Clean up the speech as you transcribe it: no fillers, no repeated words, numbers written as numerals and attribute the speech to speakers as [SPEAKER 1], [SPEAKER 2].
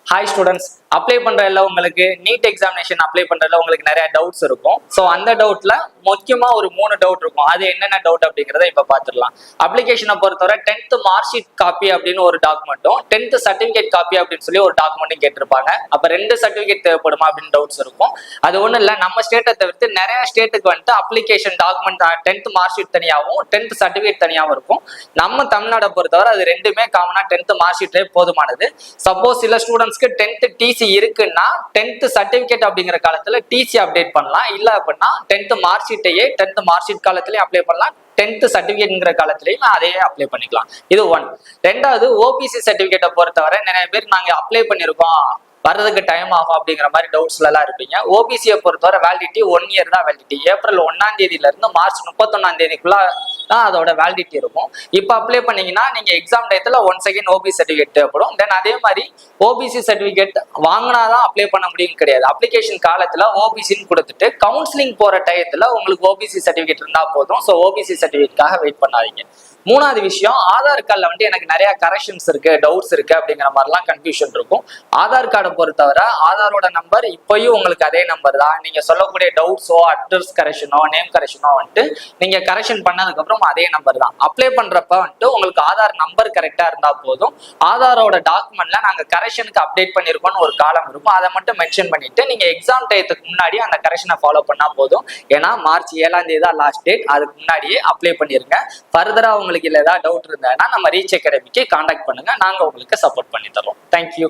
[SPEAKER 1] Hi students, apply பண்றதுல உங்களுக்கு NEET examination apply பண்றதுல உங்களுக்கு நிறைய டவுட்ஸ் இருக்கும். ஸோ அந்த டவுட்ல முக்கியமா ஒரு 3 டவுட் இருக்கும். அது என்னென்ன டவுட் அப்படிங்கிறத இப்ப பாத்துடலாம். அப்ளிகேஷனை பொறுத்தவரை 10th மார்க் ஷீட் காப்பி அப்படின்னு ஒரு டாக்குமெண்ட்டும் 10th சர்டிபிகேட் காப்பி அப்படின்னு சொல்லி ஒரு டாக்குமெண்ட்டும் கேட்டிருப்பாங்க. அப்ப 2 சர்டிபிகேட் தேவைப்படுமா அப்படின்னு டவுட்ஸ் இருக்கும். அது ஒண்ணும் இல்ல, நம்ம ஸ்டேட்டை தவிர்த்து நிறைய ஸ்டேட்டுக்கு வந்துட்டு application document 10th mark sheet தனியாகவும் 10th சர்டிபிகேட் தனியாகவும் இருக்கும். நம்ம தமிழ்நாடை பொறுத்தவரை அது ரெண்டுமே காமனா 10th மார்க் ஷீட்டே போதுமானது. சப்போஸ் சில ஸ்டூடெண்ட்ஸ்க்கு 10th டிசி இருக்குன்னா 10th சர்டிபிகேட் அப்படிங்கிற காலத்துல டிசி அப்டேட் பண்ணலாம். இல்ல அப்படின்னா 10th மார்க் ஷீட்டையே 10th மார்க் ஷீட் காலத்திலேயே அப்ளை பண்ணலாம். 10th சர்டிபிகேட்ங்கிற காலத்திலையும் அதையே அப்ளை பண்ணிக்கலாம். இது 1. 2வது ஓபிசி சர்டிபிகேட்டை பொறுத்தவரை நிறைய பேர் நாங்க அப்ளை பண்ணிருக்கோம், வர்றதுக்கு டைம் ஆகும் அப்படிங்கிற மாதிரி டவுட்ஸ்ல எல்லாம் இருப்பீங்க. ஓபிசியை பொறுத்தவரை வேலிடிட்டி 1 இயர் தான் வேலிடிட்டி. ஏப்ரல் 1ஆம் தேதியில இருந்து மார்ச் 31ஆம் தேதிக்குள்ள தான் அதோட வேலிடிட்டி இருக்கும். இப்போ அப்ளை பண்ணீங்கன்னா நீங்க எக்ஸாம் டயத்துல ஒன்ஸ் அகைன் ஓபிசி சர்டிபிகேட் தேவைப்படும். தென் அதே மாதிரி ஓபிசி சர்டிபிகேட் வாங்கினாதான் அப்ளை பண்ண முடியும் கிடையாது. அப்ளிகேஷன் காலத்துல ஓபிசின்னு கொடுத்துட்டு கவுன்சிலிங் போற டயத்துல உங்களுக்கு ஓபிசி சர்டிபிகேட் இருந்தா போதும். ஸோ ஓபிசி சர்டிபிகேட்காக வெயிட் பண்ணாதீங்க. 3வது விஷயம், ஆதார் கார்டில் வந்துட்டு எனக்கு நிறைய கரெக்ஷன்ஸ் இருக்கு, டவுட்ஸ் இருக்கு அப்படிங்கிற மாதிரிலாம் கன்ஃபியூஷன் இருக்கும். ஆதார் கார்டை பொறுத்தவரை ஆதாரோட நம்பர் இப்பயும் உங்களுக்கு அதே நம்பர் தான். நீங்க சொல்லக்கூடிய டவுட்ஸோ அட்ரஸ் கரெக்ஷனோ நேம் கரெக்ஷனோ வந்துட்டு நீங்க கரெக்ஷன் பண்ணதுக்கு அப்புறம் அதே நம்பர் தான். அப்ளை பண்றப்ப வந்துட்டு உங்களுக்கு ஆதார் நம்பர் கரெக்டா இருந்தா போதும். ஆதாரோட டாக்குமெண்ட்ல நாங்க கரெக்ஷனுக்கு அப்டேட் பண்ணிருக்கோம்னு ஒரு காலம் இருக்கும், அதை மட்டும் மென்ஷன் பண்ணிட்டு நீங்க எக்ஸாம் டயத்துக்கு முன்னாடி அந்த கரெக்ஷனை ஃபாலோ பண்ணா போதும். ஏன்னா மார்ச் 7ஆம் தேதி தான் லாஸ்ட் டேட். அதுக்கு முன்னாடியே அப்ளை பண்ணிருங்க. ஃபர்தரா உங்களுக்கு இல்லை ஏதாவது டவுட் இருந்தாங்கன்னா நம்ம ரீச் அகாடமிக்கு கான்டாக்ட் பண்ணுங்க, நாங்க உங்களுக்கு சப்போர்ட் பண்ணி தரோம். தேங்க்யூ.